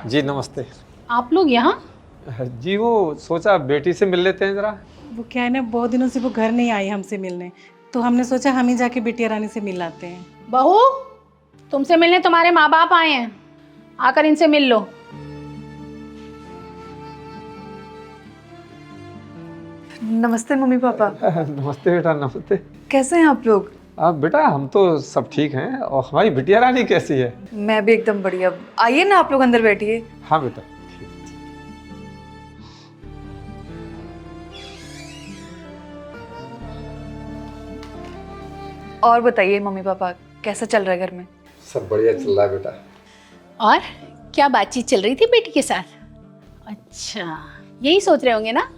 जी नमस्ते। आप लोग यहाँ? जी वो सोचा बेटी से मिल लेते हैं ज़रा। वो क्या है ना, बहुत दिनों से वो घर नहीं आई हमसे मिलने, तो हमने सोचा हम ही जाके बिटिया रानी से मिल लाते हैं। बहू, तुमसे मिलने तुम्हारे माँ बाप आए हैं, आकर इनसे मिल लो। नमस्ते मम्मी पापा। नमस्ते बेटा, नमस्ते। कैसे हैं आप लोग? बेटा हम तो सब ठीक हैं, और हमारी बिटिया रानी कैसी है? मैं भी एकदम बढ़िया। आइए ना आप लोग अंदर बैठिए। हाँ बेटा। और बताइए मम्मी पापा, कैसा चल रहा है घर में? सब बढ़िया चल रहा है बेटा। और क्या बातचीत चल रही थी बेटी के साथ? अच्छा, यही सोच रहे होंगे ना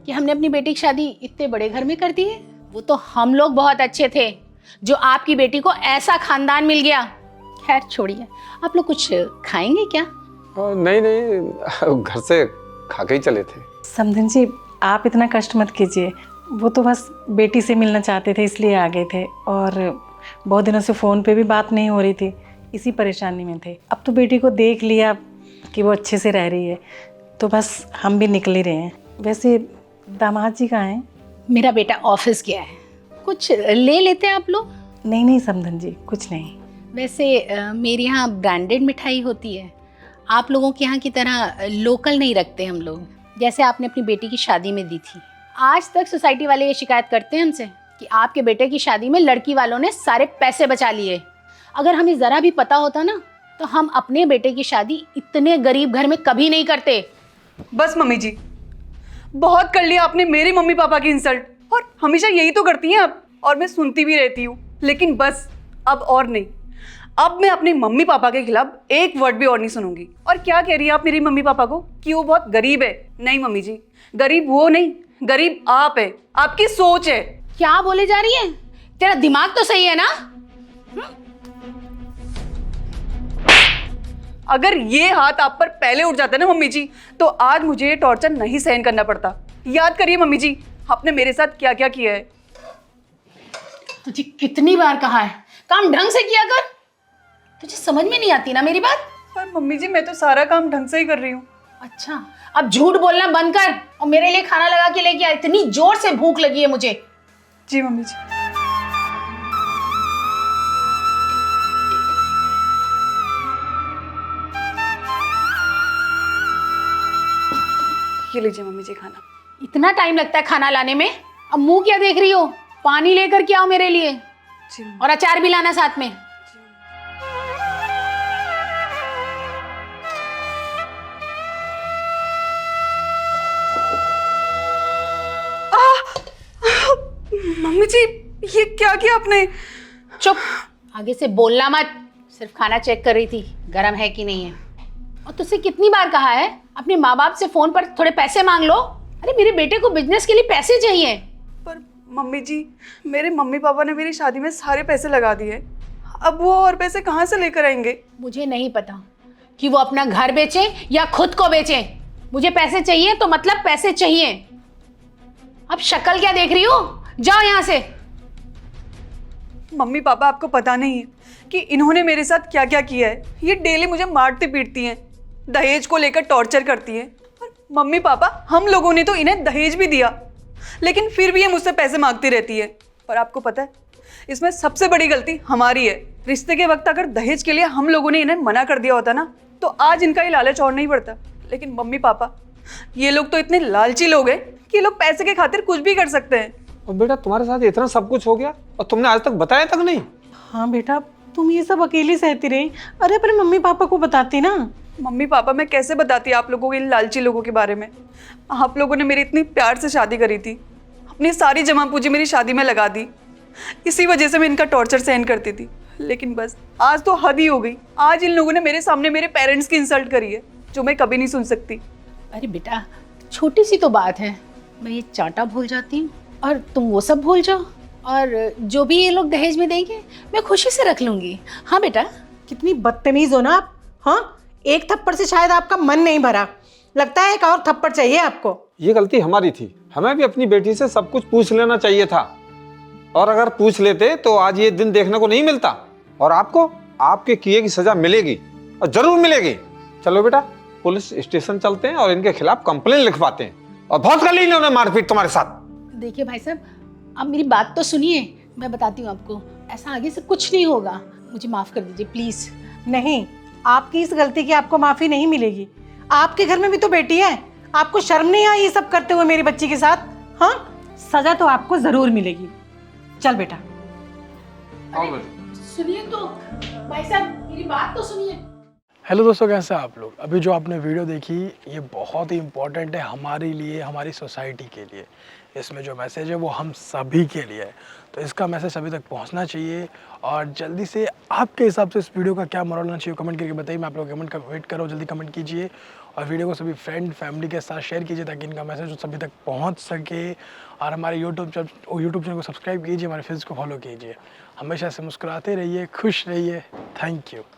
कि हमने अपनी बेटी की शादी इतने बड़े घर में कर दी है। वो तो हम लोग बहुत अच्छे थे जो आपकी बेटी को ऐसा खानदान मिल गया। खैर छोड़िए, आप लोग कुछ खाएंगे क्या? नहीं नहीं, घर से खा के ही चले थे। समधन जी, आप इतना कष्ट मत कीजिए। वो तो बस बेटी से मिलना चाहते थे इसलिए आ गए थे, और बहुत दिनों से फ़ोन पे भी बात नहीं हो रही थी, इसी परेशानी में थे। अब तो बेटी को देख लिया कि वो अच्छे से रह रही है, तो बस हम भी निकल ही रहे हैं। वैसे दामाद जी कहाँ हैं? मेरा बेटा ऑफिस गया है, कुछ ले लेते हैं आप लोग? नहीं नहीं समधन जी, कुछ नहीं। वैसे मेरे यहाँ ब्रांडेड मिठाई होती है, आप लोगों के यहाँ की तरह लोकल नहीं रखते हम लोग, जैसे आपने अपनी बेटी की शादी में दी थी। आज तक सोसाइटी वाले ये शिकायत करते हैं हमसे कि आपके बेटे की शादी में लड़की वालों ने सारे पैसे बचा लिए। अगर हमें ज़रा भी पता होता ना तो हम अपने बेटे की शादी इतने गरीब घर में कभी नहीं करते। बस मम्मी जी, बहुत कर लिया आपने मेरे मम्मी पापा की इंसल्ट, और हमेशा यही तो करती हैं आप, और मैं सुनती भी रहती हूँ। लेकिन बस अब और नहीं, अब मैं अपने मम्मी पापा के खिलाफ एक वर्ड भी और नहीं सुनूंगी। और क्या कह रही है आप मेरी मम्मी पापा को कि वो बहुत गरीब है? नहीं मम्मी जी, गरीब वो नहीं, गरीब आप है, आपकी सोच है। क्या बोले जा रही है? तेरा दिमाग तो सही है ना? अगर ये हाथ आप पर पहले उठ जाता ना मम्मी जी, तो आज मुझे ये टॉर्चर नहीं सहन करना पड़ता। याद करिए मम्मी जी, आपने मेरे साथ क्या क्या किया है। तुझे कितनी बार कहा है काम ढंग से किया कर, तुझे समझ में नहीं आती ना मेरी बात? पर मम्मी जी, मैं तो सारा काम ढंग से ही कर रही हूँ। अच्छा, अब झूठ बोलना बंद कर और मेरे लिए खाना लगा के लेके आ, इतनी जोर से भूख लगी है मुझे। जी मम्मी जी। ये लीजिए मम्मी जी खाना। इतना टाइम लगता है खाना लाने में? अब मुंह क्या देख रही हो? पानी लेकर के आओ मेरे लिए, जी मम्मी। और अचार भी लाना साथ में। मम्मी जी, ये क्या किया आपने? चुप, आगे से बोलना मत। सिर्फ खाना चेक कर रही थी गरम है कि नहीं है। और तुझसे कितनी बार कहा है अपने माँ बाप से फोन पर थोड़े पैसे मांग लो। अरे मेरे बेटे को बिजनेस के लिए पैसे चाहिए। पर मम्मी जी, मेरे मम्मी पापा ने मेरी शादी में सारे पैसे लगा दिए, अब वो और पैसे कहाँ से लेकर आएंगे? मुझे नहीं पता कि वो अपना घर बेचे या खुद को बेचे। मुझे पैसे चाहिए तो मतलब पैसे चाहिए। अब शक्ल क्या देख रही हो? जाओ यहाँ से। मम्मी पापा, आपको पता नहीं है कि इन्होंने मेरे साथ क्या क्या किया है। ये डेली मुझे मारती पीटती हैं, दहेज को लेकर टॉर्चर करती हैं। और मम्मी पापा, हम लोगों ने तो इन्हें दहेज भी दिया, लेकिन फिर भी ये मुझसे पैसे मांगती रहती है। पर आपको पता है, इसमें सबसे बड़ी गलती हमारी है। रिश्ते के वक्त अगर दहेज के लिए हम लोगों ने इन्हें मना कर दिया होता ना, तो आज इनका ये लालच और नहीं बढ़ता। लेकिन मम्मी पापा, ये लोग तो इतने लालची लोग हैं कि ये लोग पैसे के खातिर कुछ भी कर सकते हैं। और बेटा तुम्हारे साथ इतना सब कुछ हो गया और तुमने आज तक बताया तक नहीं? हाँ बेटा, तुम ये सब अकेली सहती रही। अरे अपने मम्मी पापा को बताती ना। मम्मी पापा, मैं कैसे बताती आप लोगों को इन लालची लोगों के बारे में? आप लोगों ने मेरी इतनी प्यार से शादी करी थी, अपनी सारी जमा पूंजी मेरी शादी में लगा दी, इसी वजह से मैं इनका टॉर्चर सहन करती थी। लेकिन बस आज तो हद ही हो गई। आज इन लोगों ने मेरे सामने मेरे पेरेंट्स की इंसल्ट करी है, जो मैं कभी नहीं सुन सकती। अरे बेटा, छोटी सी तो बात है, मैं ये चाटा भूल जाती हूँ और तुम वो सब भूल जाओ, और जो भी ये लोग दहेज में देंगे मैं खुशी से रख लूँगी। हाँ बेटा। कितनी बदतमीज हो ना आप। हाँ, एक थप्पड़ से शायद आपका मन नहीं भरा, लगता है एक और थप्पड़ चाहिए आपको। ये गलती हमारी थी, हमें भी अपनी बेटी से सब कुछ पूछ लेना चाहिए था, और अगर पूछ लेते तो आज ये दिन देखने को नहीं मिलता। और आपको आपके किए की सजा मिलेगी, और जरूर मिलेगी। चलो बेटा, पुलिस स्टेशन चलते हैं और इनके खिलाफ कंप्लेन लिखवाते हैं। और बहुत कर ली इन्होंने मारपीट तुम्हारे साथ। देखिए भाई साहब, आप मेरी बात तो सुनिए, मैं बताती हूँ आपको, ऐसा आगे से कुछ नहीं होगा। मुझे माफ़ कर दीजिए प्लीज़। नहीं, आपकी इस गलती की आपको माफ़ी नहीं मिलेगी। आपके घर में भी तो बेटी है, आपको शर्म नहीं आई ये सब करते हुए मेरी बच्ची के साथ? हाँ, सज़ा तो आपको ज़रूर मिलेगी। चल बेटा। सुनिए तो भाई साहब, मेरी बात तो सुनिए। हेलो दोस्तों, कैसे हैं आप लोग? अभी जो आपने वीडियो देखी ये बहुत ही इम्पॉर्टेंट है हमारे लिए, हमारी सोसाइटी के लिए। इसमें जो मैसेज है वो हम सभी के लिए है, तो इसका मैसेज सभी तक पहुंचना चाहिए। और जल्दी से आपके हिसाब से इस वीडियो का क्या मोरल होना चाहिए कमेंट करके बताइए। मैं आप लोग कमेंट का वेट कर रहा हूँ, जल्दी कमेंट कीजिए और वीडियो को सभी फ्रेंड फैमिली के साथ शेयर कीजिए ताकि इनका मैसेज सभी तक पहुँच सके। और हमारे यूट्यूब चैनल को सब्सक्राइब कीजिए, हमारे फेस को फॉलो कीजिए। हमेशा से मुस्कुराते रहिए, खुश रहिए। Thank you.